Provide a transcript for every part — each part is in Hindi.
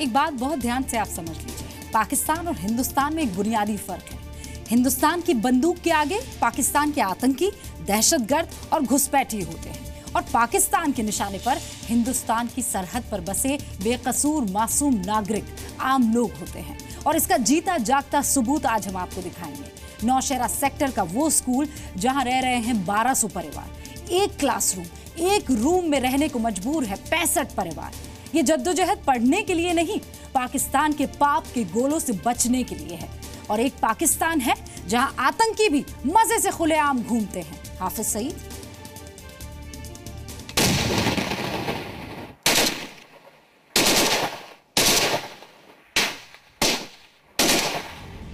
एक बात बहुत ध्यान से आप समझ लीजिए, पाकिस्तान और हिंदुस्तान में एक बुनियादी फर्क है। हिंदुस्तान की बंदूक के आगे पाकिस्तान के आतंकी, दहशतगर्द और घुसपैठी होते हैं, और पाकिस्तान के निशाने पर हिंदुस्तान की सरहद पर बसे बेकसूर मासूम नागरिक, आम लोग होते हैं। और इसका जीता जागता सबूत आज हम आपको दिखाएंगे। नौशहरा सेक्टर का वो स्कूल जहां रह रहे हैं 1200 परिवार। एक क्लासरूम, एक रूम में रहने को मजबूर है 65 परिवार। ये जद्दोजहद पढ़ने के लिए नहीं, पाकिस्तान के पाप के गोलों से बचने के लिए है। और एक पाकिस्तान है जहां आतंकी भी मजे से खुलेआम घूमते हैं। हाफिज सईद।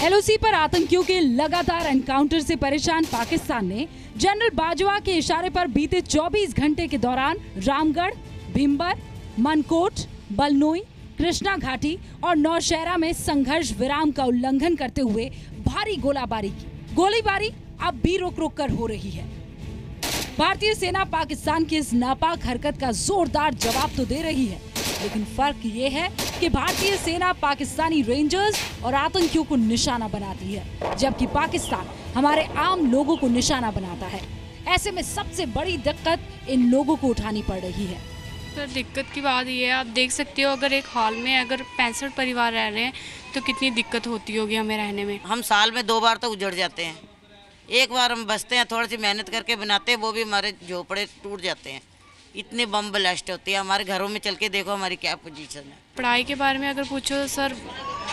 एलओसी पर आतंकियों के लगातार एनकाउंटर से परेशान पाकिस्तान ने जनरल बाजवा के इशारे पर बीते 24 घंटे के दौरान रामगढ़, भीमबर, मनकोट, बलनोई, कृष्णा घाटी और नौशहरा में संघर्ष विराम का उल्लंघन करते हुए भारी गोलाबारी की। गोलीबारी अब भी रुक रुक कर हो रही है। भारतीय सेना पाकिस्तान की इस नापाक हरकत का जोरदार जवाब तो दे रही है, लेकिन फर्क ये है कि भारतीय सेना पाकिस्तानी रेंजर्स और आतंकियों को निशाना बनाती है, जबकि पाकिस्तान हमारे आम लोगों को निशाना बनाता है। ऐसे में सबसे बड़ी दिक्कत इन लोगों को उठानी पड़ रही है। सर, दिक्कत की बात ये है, आप देख सकते हो अगर एक हॉल में अगर 65 परिवार रह रहे हैं तो कितनी दिक्कत होती होगी हमें रहने में। हम साल में 2 बार तो उजड़ जाते हैं, एक बार हम बसते हैं, थोड़ी सी मेहनत करके बनाते हैं, वो भी हमारे झोपड़े टूट जाते हैं। इतने बम ब्लास्ट होते हैं हमारे घरों में, चल के देखो हमारी क्या पोजीशन है। पढ़ाई के बारे में अगर पूछो तो सर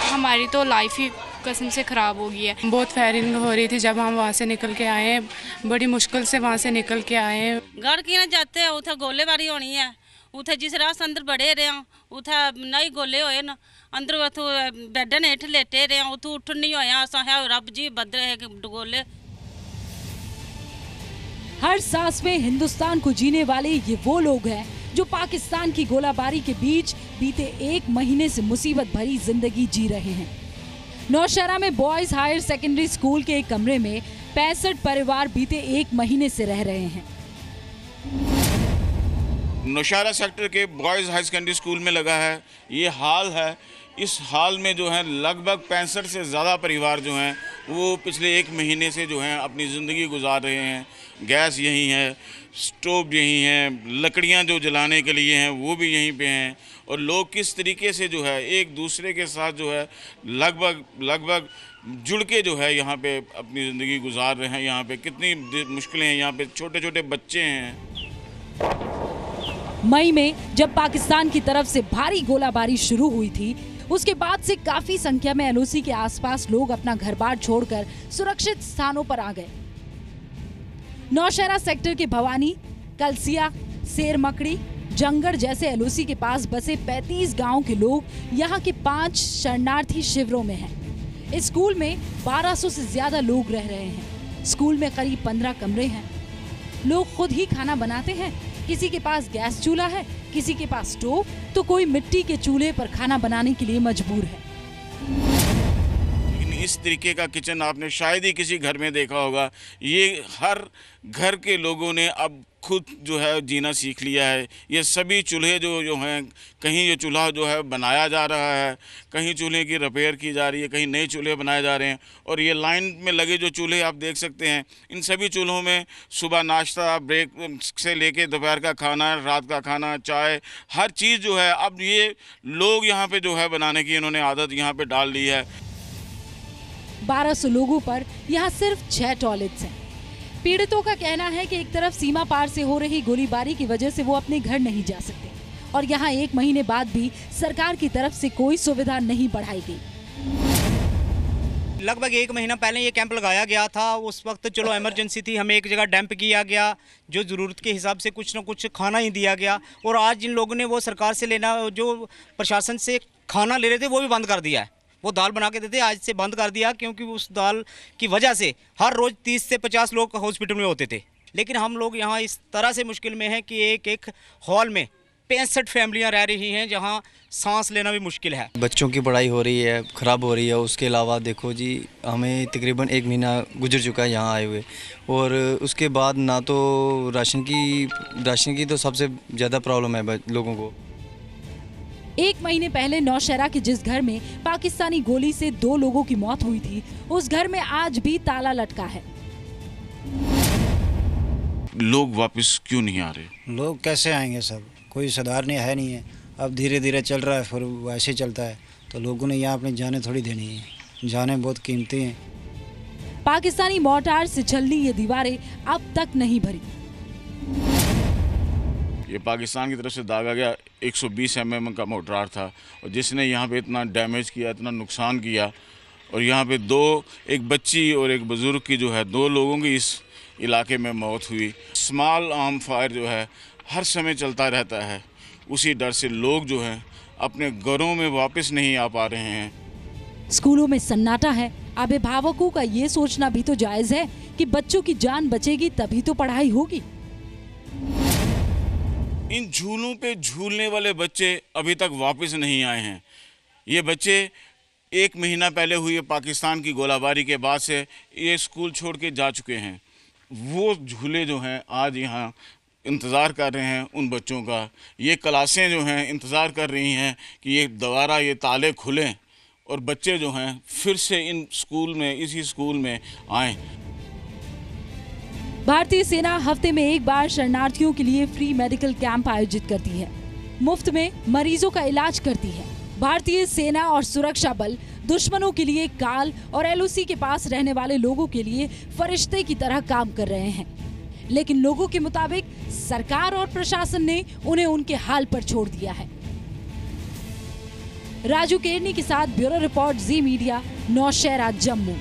हमारी तो लाइफ ही कसम से ख़राब हो गई है। बहुत फायरिंग हो रही थी जब हम वहाँ से निकल के आए हैं, बड़ी मुश्किल से वहाँ से निकल के आए हैं। घर की ना जाते हैं, उधर गोलेबारी होनी है, उधर जिस रात अंदर बड़े रहे उधर नहीं गोले होए ना, अंदर उतो बैड हेठ लेटे रहे उतो उठ नहीं होया, है रब जी बदले है गोले। हर सांस में हिंदुस्तान को जीने वाले ये वो लोग हैं जो पाकिस्तान की गोलाबारी के बीच बीते 1 महीने से मुसीबत भरी जिंदगी जी रहे हैं। नौशहरा में बॉयज हायर सेकेंडरी स्कूल के एक कमरे में 65 परिवार बीते 1 महीने से रह रहे हैं। नौशहरा सेक्टर के बॉयज़ हाई सेकेंडरी स्कूल में लगा है ये हाल है। इस हाल में जो है लगभग 65 से ज़्यादा परिवार जो हैं वो पिछले 1 महीने से जो हैं अपनी ज़िंदगी गुजार रहे हैं। गैस यहीं है, स्टोव यहीं है, लकड़ियां जो जलाने के लिए हैं वो भी यहीं पे हैं, और लोग किस तरीके से जो है एक दूसरे के साथ जो है लगभग जुड़ के जो है यहाँ पे अपनी ज़िंदगी गुजार रहे हैं। यहाँ पे कितनी मुश्किलें हैं, यहाँ पे छोटे छोटे बच्चे हैं। मई में जब पाकिस्तान की तरफ से भारी गोलाबारी शुरू हुई थी, उसके बाद से काफी संख्या में एलओसी के आसपास लोग अपना घर-बार छोड़कर सुरक्षित स्थानों पर आ गए। नौशहरा सेक्टर के भवानी, कलसिया, शेरमकड़ी, जंगड़ जैसे एलओसी के पास बसे 35 गांव के लोग यहाँ के 5 शरणार्थी शिविरों में हैं। इस स्कूल में 1200 से ज्यादा लोग रह रहे हैं। स्कूल में करीब 15 कमरे हैं। लोग खुद ही खाना बनाते हैं। किसी के पास गैस चूल्हा है, किसी के पास स्टोव, तो कोई मिट्टी के चूल्हे पर खाना बनाने के लिए मजबूर है। इस तरीके का किचन आपने शायद ही किसी घर में देखा होगा। ये हर घर के लोगों ने अब खुद जो है जीना सीख लिया है। ये सभी चूल्हे जो हैं, कहीं ये चूल्हा जो है बनाया जा रहा है, कहीं चूल्हे की रिपेयर की जा रही है, कहीं नए चूल्हे बनाए जा रहे हैं। और ये लाइन में लगे जो चूल्हे आप देख सकते हैं, इन सभी चूल्हों में सुबह नाश्ता, ब्रेक से लेके दोपहर का खाना, रात का खाना, चाय, हर चीज़ जो है अब ये लोग यहाँ पे जो है बनाने की इन्होंने आदत यहाँ पे डाल ली है। 1200 लोगों पर यहाँ सिर्फ 6 टॉयलेट्स हैं। पीड़ितों का कहना है कि एक तरफ सीमा पार से हो रही गोलीबारी की वजह से वो अपने घर नहीं जा सकते, और यहाँ 1 महीने बाद भी सरकार की तरफ से कोई सुविधा नहीं बढ़ाई गई। लगभग 1 महीना पहले ये कैंप लगाया गया था। उस वक्त चलो इमरजेंसी थी, हमें एक जगह डैम्प किया गया, जो ज़रूरत के हिसाब से कुछ न कुछ खाना ही दिया गया। और आज जिन लोगों ने वो सरकार से लेना, जो प्रशासन से खाना ले रहे थे, वो भी बंद कर दिया है। वो दाल बना के देते, आज से बंद कर दिया, क्योंकि उस दाल की वजह से हर रोज़ 30 से 50 लोग हॉस्पिटल में होते थे। लेकिन हम लोग यहाँ इस तरह से मुश्किल में हैं कि एक हॉल में 65 फैमिलियाँ रह रही हैं, जहाँ सांस लेना भी मुश्किल है। बच्चों की पढ़ाई हो रही है, ख़राब हो रही है। उसके अलावा देखो जी, हमें तकरीबन 1 महीना गुजर चुका है यहाँ आए हुए, और उसके बाद ना तो राशन की तो सबसे ज़्यादा प्रॉब्लम है लोगों को। 1 महीने पहले नौशहरा के जिस घर में पाकिस्तानी गोली से 2 लोगों की मौत हुई थी, उस घर में आज भी ताला लटका है। लोग वापस क्यों नहीं आ रहे? लोग कैसे आएंगे? सब कोई सुधारने है नहीं है। अब धीरे धीरे चल रहा है, फिर वैसे चलता है, तो लोगों ने यहाँ अपनी जानें थोड़ी देनी है। जानें बहुत कीमती हैं। पाकिस्तानी मोर्टार से छलनी ये दीवारें अब तक नहीं भरी। ये पाकिस्तान की तरफ से दागा गया 120 mm का मोर्टार था, और जिसने यहाँ पे इतना डैमेज किया, इतना नुकसान किया। और यहाँ पे एक बच्ची और एक बुजुर्ग की 2 लोगों की इस इलाके में मौत हुई। स्मॉल आर्म फायर हर समय चलता रहता है। उसी डर से लोग अपने घरों में वापस नहीं आ पा रहे हैं। स्कूलों में सन्नाटा है। अभिभावकों का ये सोचना भी तो जायज है कि बच्चों की जान बचेगी तभी तो पढ़ाई होगी। इन झूलों पे झूलने वाले बच्चे अभी तक वापस नहीं आए हैं। ये बच्चे 1 महीना पहले हुई पाकिस्तान की गोलाबारी के बाद से ये स्कूल छोड़ के जा चुके हैं। वो झूले आज यहाँ इंतज़ार कर रहे हैं उन बच्चों का। ये क्लासें इंतज़ार कर रही हैं कि ये दोबारा ये ताले खुलें और बच्चे फिर से इसी स्कूल में आएँ। भारतीय सेना हफ्ते में एक बार शरणार्थियों के लिए फ्री मेडिकल कैंप आयोजित करती है। मुफ्त में मरीजों का इलाज करती है। भारतीय सेना और सुरक्षा बल दुश्मनों के लिए काल और LOC के पास रहने वाले लोगों के लिए फरिश्ते की तरह काम कर रहे हैं, लेकिन लोगों के मुताबिक सरकार और प्रशासन ने उन्हें उनके हाल पर छोड़ दिया है। राजू केरनी के साथ ब्यूरो रिपोर्ट, जी मीडिया, नौशहरा, जम्मू।